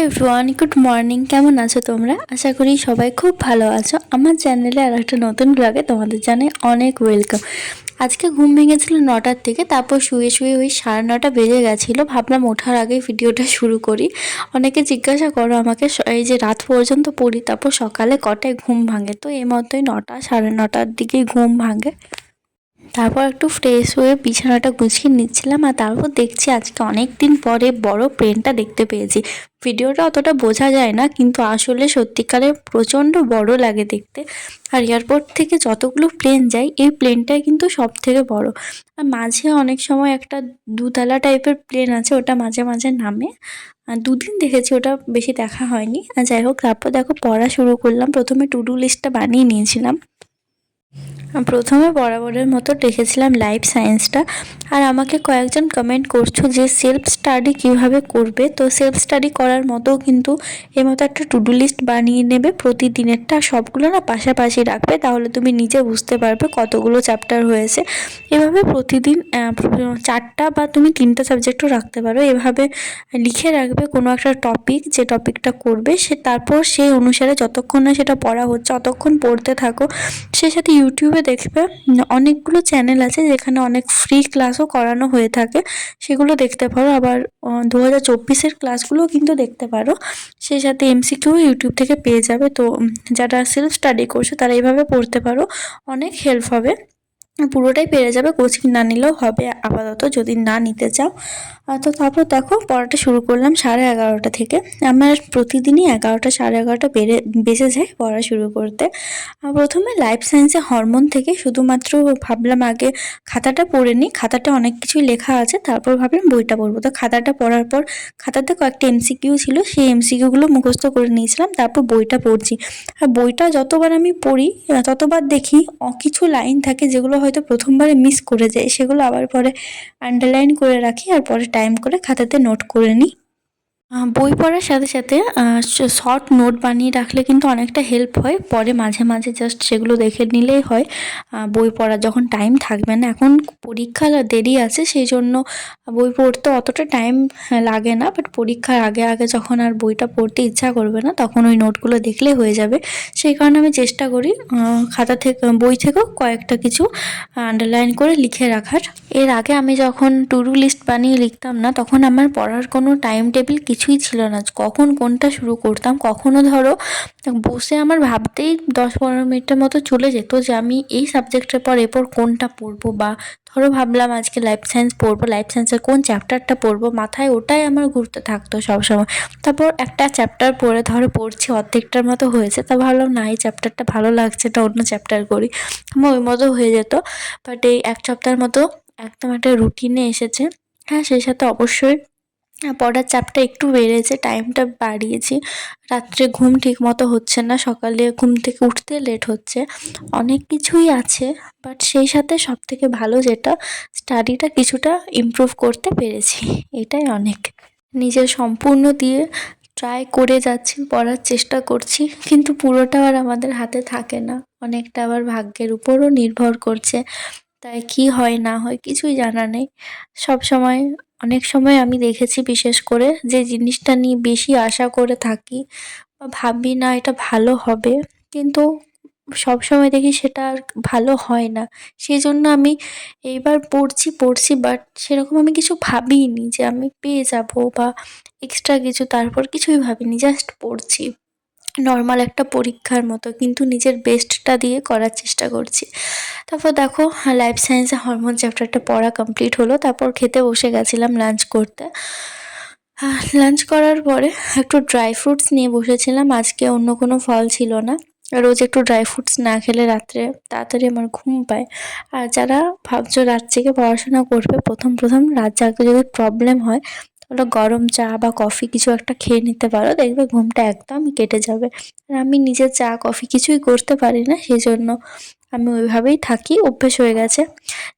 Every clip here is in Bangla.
Everyone, good morning. কেমন আছো তোমরা? আশা করি সবাই খুব ভালো আছো। আমার চ্যানেলে আর একটা নতুন ব্লগে তোমাদের জানাই অনেক ওয়েলকাম। আজকে ঘুম ভেঙেছিল 9টার থেকে, তারপর শুয়ে শুয়ে ওই 9:30 বেজে গেছিলো। ভাবলাম ওঠার আগে ভিডিওটা শুরু করি। অনেকে জিজ্ঞাসা করো আমাকে এই যে রাত পর্যন্ত পড়ি, তারপর সকালে কটায় ঘুম ভাঙে? তো এই মতোই 9টা 9:30টার দিকেই ঘুম ভাঙে। তারপর একটু ফ্রেশ হয়ে বিছানাটা গুছিয়ে নিচ্ছিলাম, আর তারপর দেখছি আজকে অনেক দিন পরে বড় প্লেনটা দেখতে পেয়েছি। ভিডিওটা অতটা বোঝা যায় না, কিন্তু আসলে সত্যিকারে প্রচণ্ড বড় লাগে দেখতে। আর এয়ারপোর্ট থেকে যতগুলো প্লেন যায়, এই প্লেনটাই কিন্তু সব থেকে বড়। আর মাঝে অনেক সময় একটা দুতলা টাইপের প্লেন আছে, ওটা মাঝে মাঝে নামে। আর দুদিন দেখেছি, ওটা বেশি দেখা হয়নি। আর যাই হোক, তারপর দেখো পড়া শুরু করলাম। প্রথমে টু ডু লিস্টটা বানিয়ে নিয়েছিলাম। প্রথমে বরাবরের মতো রেখেছিলাম লাইফ সায়েন্সটা। আর আমাকে কয়েকজন কমেন্ট করছো যে সেলফ স্টাডি কিভাবে করবে। তো সেলফ স্টাডি করার মতো কিন্তু এর মতো একটা টু ডু লিস্ট বানিয়ে নেবে প্রতিদিনেরটা, সবগুলো না পাশাপাশি রাখবে, তাহলে তুমি নিজে বুঝতে পারবে কতগুলো চ্যাপ্টার হয়েছে। এভাবে প্রতিদিন 4টা বা তুমি 3টা সাবজেক্টও রাখতে পারো। এভাবে লিখে রাখবে কোনো একটা টপিক, যে টপিকটা করবে তারপর সেই অনুসারে যতক্ষণ না সেটা পড়া হচ্ছে ততক্ষণ পড়তে থাকো। সেই সাথে ইউটিউবে দেখবে অনেকগুলো চ্যানেল আছে যেখানে অনেক ফ্রি ক্লাসও করানো হয়ে থাকে, সেগুলো দেখতে পারো। আবার 2024-এর ক্লাসগুলোও কিন্তু দেখতে পারো। সেই সাথে এমসিকিউ ইউটিউব থেকে পেয়ে যাবে। তো যারা সেলফ স্টাডি করছো তারা এইভাবে পড়তে পারো, অনেক হেল্প হবে। পুরোটাই পেরে যাবে, কোচিং না নিলেও হবে আপাতত, যদি না নিতে চাও। তো তারপর দেখো পড়াটা শুরু করলাম 11:30 থেকে। আমার প্রতিদিনই 11টা 11:30 বেজে যায় পড়া শুরু করতে। প্রথমে লাইফ সায়েন্সে হরমোন থেকে শুধুমাত্র ভাবলাম আগে খাতাটা পড়ে নিই, খাতাটা অনেক কিছুই লেখা আছে। তারপর ভাবলাম বইটা পড়বো। তো খাতাটা পড়ার পর খাতাতে কয়েকটা এমসিকিউ ছিল, সেই এমসিকিউগুলো মুখস্থ করে নিয়েছিলাম। তারপর বইটা পড়ছি। আর বইটা যতবার আমি পড়ি ততবার দেখি কিছু লাইন থাকে যেগুলো হয়তো প্রথমবারে মিস করে যায়, সেগুলো আবার পরে আন্ডারলাইন করে রাখি, আর পরে টাইম করে খাতাতে নোট করে নিই। বই পড়ার সাথে সাথে শর্ট নোট বানিয়ে রাখলে কিন্তু অনেকটা হেল্প হয়। পরে মাঝে মাঝে জাস্ট সেগুলো দেখে নিলেই হয়। বই পড়ার যখন টাইম থাকবে না, এখন পরীক্ষা দেরি আছে, সেই জন্য বই পড়তে অতটা টাইম লাগে না। বাট পরীক্ষার আগে আগে যখন আর বইটা পড়তে ইচ্ছা করবে না, তখন ওই নোটগুলো দেখলেই হয়ে যাবে। সেই কারণে আমি চেষ্টা করি খাতা থেকে বই থেকেও কয়েকটা কিছু আন্ডারলাইন করে লিখে রাখার। এর আগে আমি যখন টু ডু লিস্ট বানিয়ে লিখতাম না, তখন আমার পড়ার কোনো টাইম টেবিল কিছুই ছিল না, কখন কোনটা শুরু করতাম। কখনো ধরো বসে আমার ভাবতেই 10-15 মিনিটের মতো চলে যেত যে আমি এই সাবজেক্টের পর এরপর কোনটা পড়বো। বা ধরো ভাবলাম আজকে লাইফ সায়েন্স পড়বো, লাইফ সায়েন্সের কোন চ্যাপ্টারটা পড়বো, মাথায় ওটাই আমার ঘুরতে থাকতো সবসময়। তারপর একটা চ্যাপ্টার পড়ে ধরো পড়ছি, অর্ধেকটার মতো হয়েছে, তা ভাবলাম না এই চ্যাপ্টারটা ভালো লাগছে, এটা অন্য চ্যাপ্টার করি, আমার ওই মতো হয়ে যেত। বাট এই 1 সপ্তাহের মতো একদম একটা রুটিনে এসেছে। হ্যাঁ, সেই সাথে অবশ্যই পড়ার চাপটা একটু বেড়েছে, টাইমটা বাড়িয়েছি। রাত্রে ঘুম ঠিক মতো হচ্ছে না, সকালে ঘুম থেকে উঠতে লেট হচ্ছে, অনেক কিছুই আছে। বাট সেই সাথে সবথেকে ভালো যেটা, স্টাডিটা কিছুটা ইমপ্রুভ করতে পেরেছি, এটাই অনেক। নিজের সম্পূর্ণ দিয়ে ট্রাই করে যাচ্ছি, পড়ার চেষ্টা করছি, কিন্তু পুরোটা আর আমাদের হাতে থাকে না, অনেকটা আবার ভাগ্যের উপরও নির্ভর করছে। তাই কি হয় না হয় কিছুই জানা নেই। সবসময় অনেক সময় আমি দেখেছি, বিশেষ করে যে জিনিসটা নিয়ে বেশি আশা করে থাকি বা ভাবি না এটা ভালো হবে, কিন্তু সবসময় দেখি সেটা আর ভালো হয় না। সেজন্য আমি এইবার পড়ছি বাট সেরকম আমি কিছু ভাবিইনি যে আমি পেয়ে যাবো বা এক্সট্রা কিছু, তারপর কিছুই ভাবিনি, জাস্ট পড়ছি নর্মাল একটা পরীক্ষার মতো, কিন্তু নিজের বেস্টটা দিয়ে করার চেষ্টা করছি। তারপর দেখো লাইফ সায়েন্সে হরমোন চ্যাপ্টারটা পড়া কমপ্লিট হলো। তারপর খেতে বসে গেছিলাম লাঞ্চ করতে। লাঞ্চ করার পরে একটু ড্রাই ফ্রুটস নিয়ে বসেছিলাম। আজকে অন্য কোনো ফল ছিল না। রোজ একটু ড্রাই ফ্রুটস না খেলে রাত্রে তাড়াতাড়ি আমার ঘুম পায়। আর যারা ভাবছো রাত জেগে পড়াশোনা করবে, প্রথম রাত জাগতে যদি প্রবলেম হয়, তাহলে গরম চা বা কফি কিছু একটা খেয়ে নিতে পারো, দেখবে ঘুমটা একদম কেটে যাবে। আর আমি নিজে চা কফি কিছুই করতে পারি না, সেই জন্য আমি ওইভাবেই থাকি, অভ্যেস হয়ে গেছে।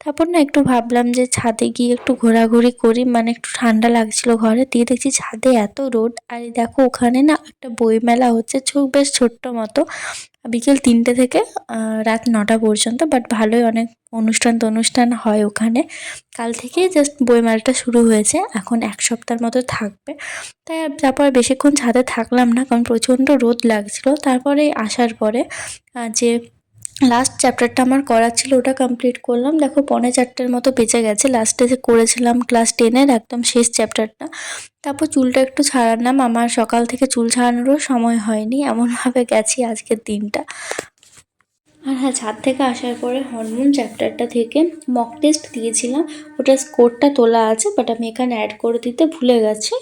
তারপর না একটু ভাবলাম যে ছাদে গিয়ে একটু ঘোরাঘুরি করি, মানে একটু ঠান্ডা লাগছিল ঘরে, দিয়ে দেখছি ছাদে এত রোদ। আর এই দেখো ওখানে না একটা বইমেলা হচ্ছে, বেশ ছোট্ট মতো, বিকেল 3টে থেকে রাত 9টা পর্যন্ত। বাট ভালোই অনেক অনুষ্ঠান হয় ওখানে। কাল থেকেই জাস্ট বইমেলাটা শুরু হয়েছে, এখন 1 সপ্তাহের মতো থাকবে। তাই আর তারপর বেশিক্ষণ ছাদে থাকলাম না, কারণ প্রচণ্ড রোদ লাগছিল। তারপরে আসার পরে যে লাস্ট চ্যাপ্টারটা আমার করার ছিল ওটা কমপ্লিট করলাম। দেখো 3:45 মতো বেঁচে গেছে, লাস্টে যে করেছিলাম ক্লাস 10-এর একদম শেষ চ্যাপ্টারটা। তারপর চুলটা একটু ছাড়ালাম, আমার সকাল থেকে চুল ছাড়ানোরও সময় হয়নি, এমনভাবে গেছি আজকের দিনটা। আর হ্যাঁ, ছাদ থেকে আসার পরে হরমোন চ্যাপ্টারটা থেকে মক টেস্ট দিয়েছিলাম, ওটা স্কোরটা তোলা আছে, বাট আমি এখানে অ্যাড করে দিতে ভুলে গেছি,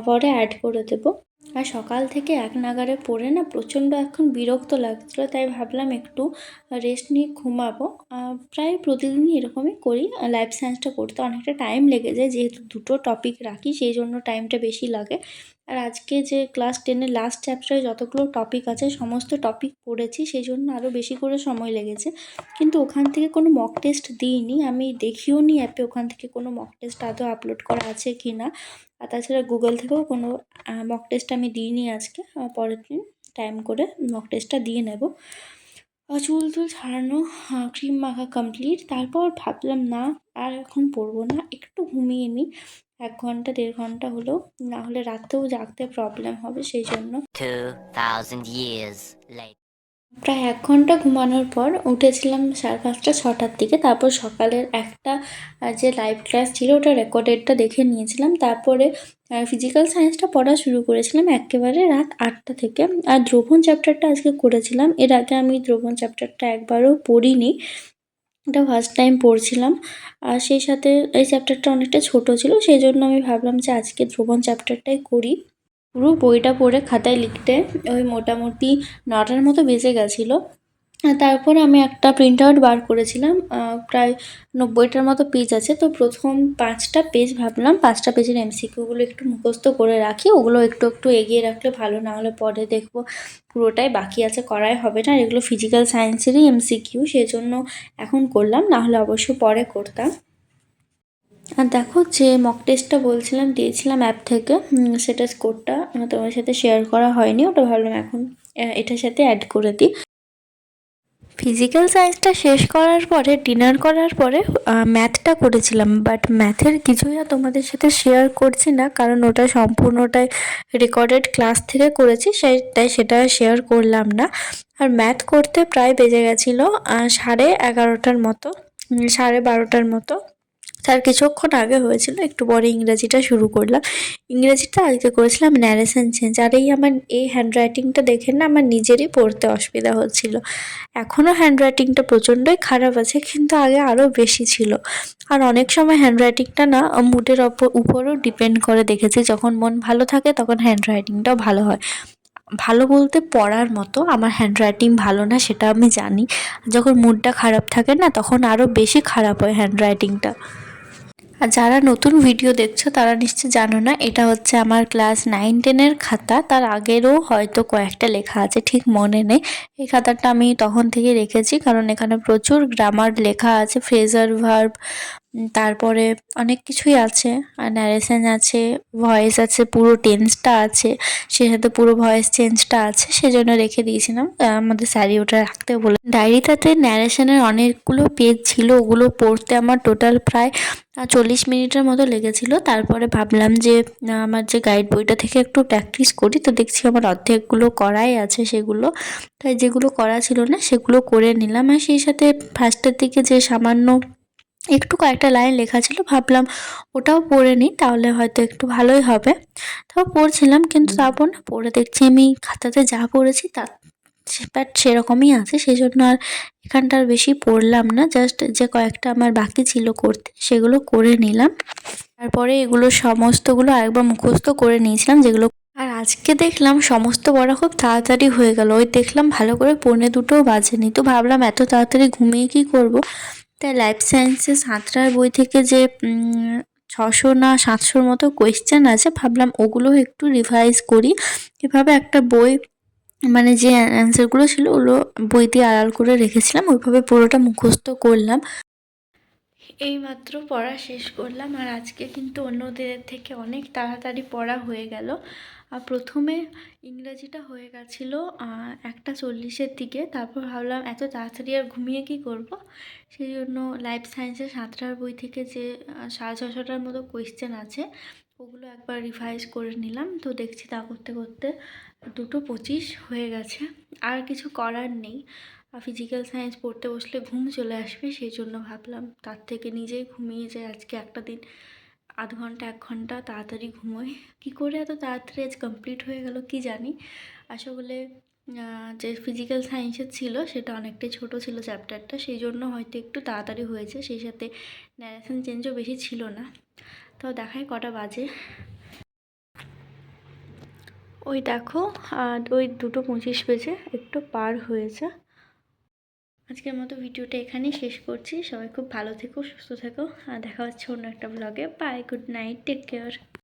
পরে অ্যাড করে দেবো। আর সকাল থেকে এক নাগাড়ে পড়ে না প্রচণ্ড এখন বিরক্ত লাগছিলো, তাই ভাবলাম একটু রেস্ট নিয়ে ঘুমাবো। প্রায় প্রতিদিনই এরকমই করি। লাইফ সায়েন্সটা করতে অনেকটা টাইম লেগে যায়, যেহেতু 2টো টপিক রাখি সেই জন্য টাইমটা বেশি লাগে। আর আজকে যে ক্লাস 10-এর লাস্ট চ্যাপ্টারে যতগুলো টপিক আছে সমস্ত টপিক পড়েছি, সেই জন্য আরও বেশি করে সময় লেগেছে। কিন্তু ওখান থেকে কোনো মক টেস্ট দিইনি, আমি দেখিও নি অ্যাপে ওখান থেকে কোনো মক টেস্ট আদৌ আপলোড করা আছে কি না। আর তাছাড়া গুগল থেকেও কোনো মক টেস্ট আমি দিইনি আজকে। পরের দিন টাইম করে মক টেস্টটা দিয়ে নেব। চুল ছাড়ানো, ক্রিম মাখা কমপ্লিট। তারপর ভাবলাম না আর এখন পরবো না, একটু ঘুমিয়ে নিই। 1 ঘন্টা 1.5 ঘন্টা হলো, না হলে রাতেও জাগতে প্রবলেম হবে, সেই জন্য 2000 years later. প্রায় 1 ঘন্টা ঘুমানোর পর উঠেছিলাম 5:30 6টার দিকে। তারপর সকালের একটা যে লাইভ ক্লাস ছিল ওটা রেকর্ডেডটা দেখে নিয়েছিলাম। তারপরে ফিজিক্যাল সায়েন্সটা পড়া শুরু করেছিলাম একেবারে রাত 8টা থেকে। আর দ্রবণ চ্যাপ্টারটা আজকে করেছিলাম, এর আগে আমি দ্রবণ চ্যাপ্টারটা একবারও পড়িনি, এটা ফার্স্ট টাইম পড়ছিলাম। আর সেই সাথে এই চ্যাপ্টারটা অনেকটা ছোট ছিল, সেই জন্য আমি ভাবলাম যে আজকে দ্রবণ চ্যাপ্টারটাই করি। পুরো বইটা পড়ে খাতায় লিখতে ওই মোটামুটি 9টার মতো বেজে গেছিলো। তারপর আমি একটা প্রিন্ট আউট বার করেছিলাম, প্রায় 90টার মতো পেজ আছে। তো প্রথম 5টা পেজ ভাবলাম 5টা পেজের এমসিকিউগুলো একটু মুখস্থ করে রাখি, ওগুলো একটু একটু এগিয়ে রাখলে ভালো, না হলে পরে দেখবো পুরোটাই বাকি আছে, করাই হবে না। আর এগুলো ফিজিক্যাল সায়েন্সেরই এমসিকিউ, সেই জন্য এখন করলাম, না হলে অবশ্য পরে করতাম। আর দেখো যে মক টেস্টটা বলছিলাম দিয়েছিলাম অ্যাপ থেকে, সেটা স্কোরটা তোমার সাথে শেয়ার করা হয়নি, ওটা ভাবলাম এখন এটার সাথে অ্যাড করে দিই। ফিজিক্যাল সায়েন্সটা শেষ করার পরে ডিনার করার পরে ম্যাথটা করেছিলাম, বাট ম্যাথের কিছুই আর তোমাদের সাথে শেয়ার করছি না, কারণ ওটা সম্পূর্ণটাই রেকর্ডেড ক্লাস থেকে করেছি, তাই সেটা শেয়ার করলাম না। আর ম্যাথ করতে প্রায় বেজে গেছিলো 11:30টার মতো, 12:30টার মতো। তার কিছুক্ষণ আগে হয়েছিল, একটু পরে ইংরাজিটা শুরু করলাম। ইংরেজিটা আজকে করেছিলাম ন্যারেশন চেঞ্জ। আর এই হ্যান্ডরাইটিংটা দেখে না আমার নিজেরই পড়তে অসুবিধা হচ্ছিল। এখনও হ্যান্ডরাইটিংটা প্রচণ্ডই খারাপ আছে, কিন্তু আগে আরও বেশি ছিল। আর অনেক সময় হ্যান্ডরাইটিংটা না মুডের উপরও ডিপেন্ড করে, দেখেছি যখন মন ভালো থাকে তখন হ্যান্ডরাইটিংটাও ভালো হয়। ভালো বলতে পড়ার মতো, আমার হ্যান্ডরাইটিং ভালো না সেটা আমি জানি। যখন মুডটা খারাপ থাকে না তখন আরও বেশি খারাপ হয় হ্যান্ডরাইটিংটা। আর যারা নতুন ভিডিও দেখছো তারা নিশ্চয়ই জানো না, এটা হচ্ছে আমার ক্লাস 9-10-এর খাতা। তার আগেরও হয়তো কয়েকটা লেখা আছে, ঠিক মনে নেই। এই খাতাটা আমি তখন থেকে রেখেছি, কারণ এখানে প্রচুর গ্রামার লেখা আছে, ফ্রেজার ভার্ব, তারপরে অনেক কিছুই আছে, আর ন্যারেশন আছে, ভয়েস আছে, পুরো টেন্সটা আছে, সে সাথে পুরো ভয়েস চেঞ্জটা আছে, সেজন্য রেখে দিয়েছিলাম। আমাদের স্যারই ওটা রাখতে বলে। ডায়েরিটাতে ন্যারেশনের অনেকগুলো পেজ ছিল, ওগুলো পড়তে আমার টোটাল প্রায় 40 মিনিটের মতো লেগেছিল। তারপরে ভাবলাম যে আমার যে গাইড বইটা থেকে একটু প্র্যাকটিস করি, তো দেখছি আমার অর্ধেকগুলো করাই আছে সেগুলো, তাই যেগুলো করা ছিল না সেগুলো করে নিলাম। আর সেই সাথে ফার্স্টের দিকে যে সামান্য একটু কয়েকটা লাইন লেখা ছিল, ভাবলাম ওটাও পড়ে নিই, তাহলে হয়তো একটু ভালোই হবে। তাও পড়ছিলাম, কিন্তু তারপর না পড়ে দেখছি আমি খাতাতে যা পড়েছি বাট সেরকমই আছে, সেই জন্য আর এখানটা আর বেশি পড়লাম না। জাস্ট যে কয়েকটা আমার বাকি ছিল করতে সেগুলো করে নিলাম। তারপরে এগুলো সমস্তগুলো আরেকবার মুখস্থ করে নিয়েছিলাম যেগুলো। আর আজকে দেখলাম সমস্ত পড়া খুব তাড়াতাড়ি হয়ে গেল, ওই দেখলাম ভালো করে 1:45ও বাজেনি। তো ভাবলাম এত তাড়াতাড়ি ঘুমিয়ে কি করব, তাই লাইফ সায়েন্সের সাঁতরার বই থেকে যে 600 না 700-র মতো কোয়েশ্চেন আছে, ভাবলাম ওগুলো একটু রিভাইজ করি। এভাবে একটা বই মানে যে অ্যান্সারগুলো ছিল ওগুলো বই দিয়ে আড়াল করে রেখেছিলাম, ওইভাবে পুরোটা মুখস্থ করলাম। এইমাত্র পড়া শেষ করলাম, আর আজকে কিন্তু অন্যদের থেকে অনেক তাড়াতাড়ি পড়া হয়ে গেল। প্রথমে ইংরাজিটা হয়ে গেছিলো 1:40-এর দিকে। তারপর ভাবলাম এত তাড়াতাড়ি আর ঘুমিয়ে কী করব, সেই জন্য লাইফ সায়েন্সের 7টার বই থেকে যে 650টার মতো কোয়েশ্চেন আছে ওগুলো একবার রিভাইজ করে নিলাম। তো দেখছি তা করতে করতে 2:25 হয়ে গেছে। আর কিছু করার নেই, ফিজিক্যাল সায়েন্স পড়তে বসলে ঘুম চলে আসবে, সেই জন্য ভাবলাম তার থেকে নিজেই ঘুমিয়ে যাই আজকে একটা দিন। আধ ঘন্টা 1 ঘন্টা তাড়াতাড়ি ঘুমোই। কী করে এত তাড়াতাড়ি আজ কমপ্লিট হয়ে গেল কী জানি। আসলে যে ফিজিক্যাল সায়েন্সের ছিল সেটা অনেকটাই ছোট ছিল চ্যাপ্টারটা, সেই জন্য হয়তো একটু তাড়াতাড়ি হয়েছে। সেই সাথে ন্যারেশন চেঞ্জও বেশি ছিল না। তো দেখাই কটা বাজে। ওই দেখো ওই 2:25 বেজে একটু পার হয়েছে। আজকের মতো ভিডিওটা এখানেই শেষ করছি। সবাই খুব ভালো থেকো, সুস্থ থেকো, আর দেখা হচ্ছে অন্য একটা ব্লগে। Bye, good night, take care.